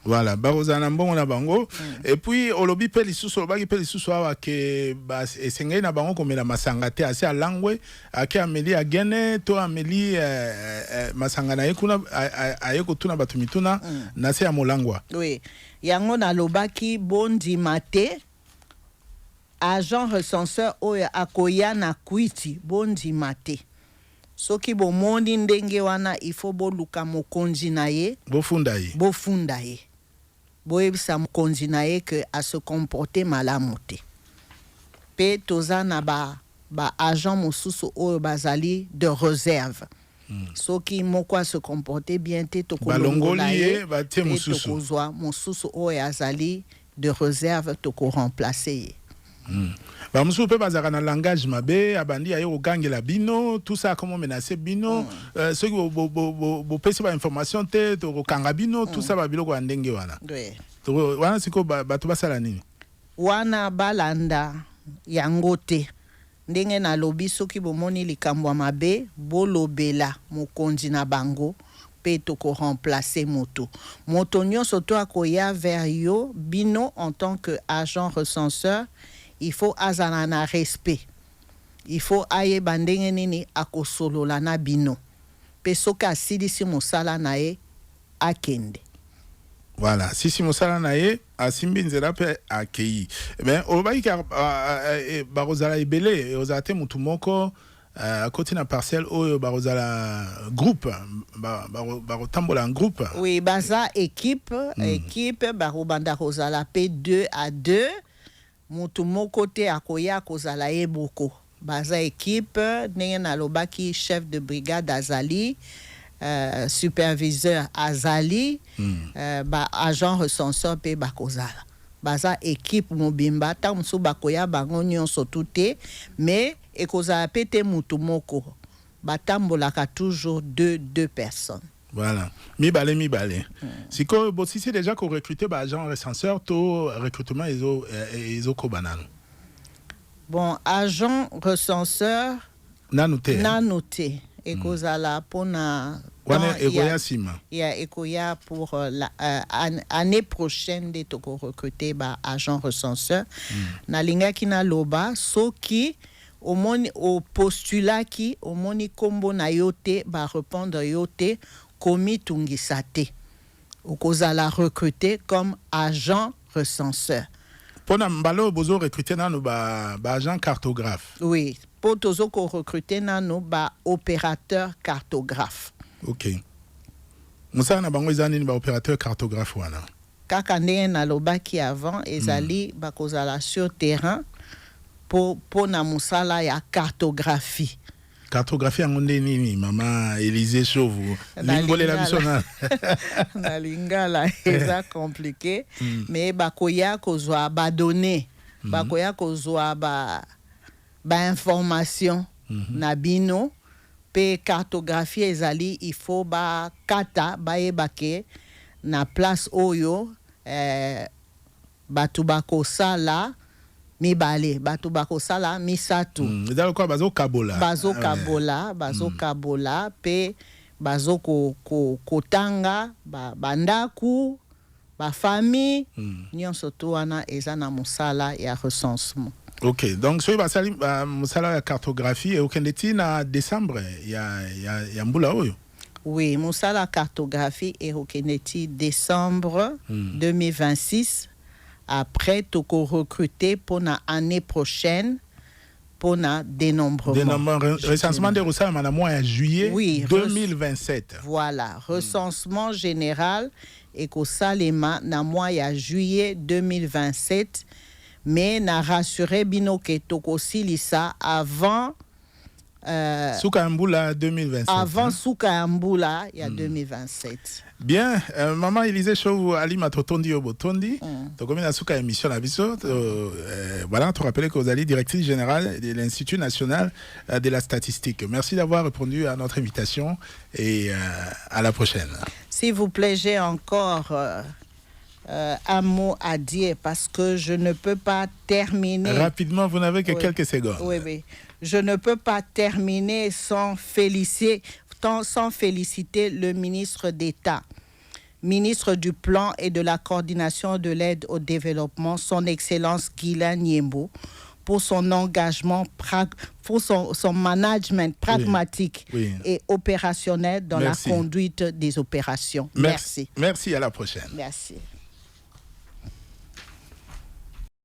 Voilà, barozana mbongo na bango. Et puis olobi pe lisusu olobaki pe lisusu awa ke ba esengei na bango komela masanga te ase alangwe ake ameli agene to ameli masanga na yekuna ayeko tuna batu mituna na se ya molangwa. Oui. Yango na lobaki bondi mate agent recenseur oyo akoya na kwiti bondi mate. Soki bomondi ndenge wana il faut boluka mokonzi na ye. Bofunda ye. Boyebisa mokonzi na ye que a se comporter malamu te. Pe toza na ba agent mosusu oyo bazali de réserve. Soki moko a se comporter bien te tokolongola ye bate mosusu. Tokozwa mosusu oyo azali de réserve toko remplacer ye. Ba musu pe bazaka na langage mabe abandi ayo ogangela bino tout ça comment menacer bino ceux qui bo pesa ba information te to kanga bino tout ça ba biloko ya ndenge wana. To wana siko bato basala nini? Wana balanda yango te. Ndenge na lobi soki bomoni likambo mabe bolobela mokonzi na bango pe to ko remplacer moto nyonso to akoya vers yo bino en tant que agent recenseur. Il faut azana na respect. Il faut aye bandenge nini akosolola na bino. Pe soka asidisi mosala na ye akende. Voilà, si mosala na ye asimbi nzela pe akei. Ben obaiki barozala ebele ozala te mutu moko côté na parcelle oyo barozala groupe barotambola en groupe. Oui, baza équipe barobanda kozala pe 2 à 2 mutu moko te akoya kozala ye boko. Baza équipe ndenge nalobaki chef de brigade azali superviseur azali agent recenseur pe bakozala baza équipe mobimba ta musu bakoya bango nyonso tuté mais ekozala pe te mutu moko batambolaka toujours deux personnes. Voilà, mibale. Siko bosisi déjà ko recruter ba agent recenseur to recrutement ezo ko banano. Bon, agent recenseur nanoté ekozala pona il y a ekoya pour l'année prochaine de toko recruter ba agent recenseur nalinga kina loba soki omoni au postulat ki omoni kombo na yote ba répondre yote komi tungisate okozala recruter comme agent recenseur. Pona mbalo bozo recruter nano ba agent cartographe. Oui, pour tozo ko recruter nano ba opérateur cartographe. OK. Musa na bango ezani ba opérateur cartographe wana. Kaka ndenge nalobaki avant ezali bakozala sur terrain pour na musala ya cartographie. Cartographie yango nini mama Élysée Chauve limbolela biso na lingala eza compliqué mais bakoya kozwa ba données bakoya kozwa ba information na bino pe cartographie ezali il faut ba kata ba ebake na place oyo batu bakosala mibale batu bakosala misatu ezalo kwa bazokabola pe kotanga bandaku ba famille nyonso to wana eza na musala ya recensement. OK, donc soki basali musala ya cartographie et okendeti na décembre ya mbula oyo. Oui, musala cartographie et okendeti décembre 2026. Après, tu peux recruter pour l'année prochaine pour le dénombrement. Recensement des ressources en mois juillet 2027. Voilà, recensement général et que ça les na mois juillet 2027. Mais na rassuré bino que toko silisa avant Soukambula 2027. Avant Soukambula, il y a 2027. Bien, maman Élysée Chauve Ali Matotondi Obotondi. Donc comme la souka émission la biso, voilà, te rappeler que vous allez directrice générale de l'Institut national de la statistique. Merci d'avoir répondu à notre invitation et à la prochaine. S'il vous plaît, j'ai encore un mot à dire parce que je ne peux pas terminer. Rapidement, vous n'avez que quelques secondes. Oui. Je ne peux pas terminer sans féliciter le ministre d'État, ministre du Plan et de la Coordination de l'aide au développement, son Excellence Guylaine Nyembo, pour son engagement, pour son management pragmatique et opérationnel dans la conduite des opérations. Merci. Merci, à la prochaine. Merci.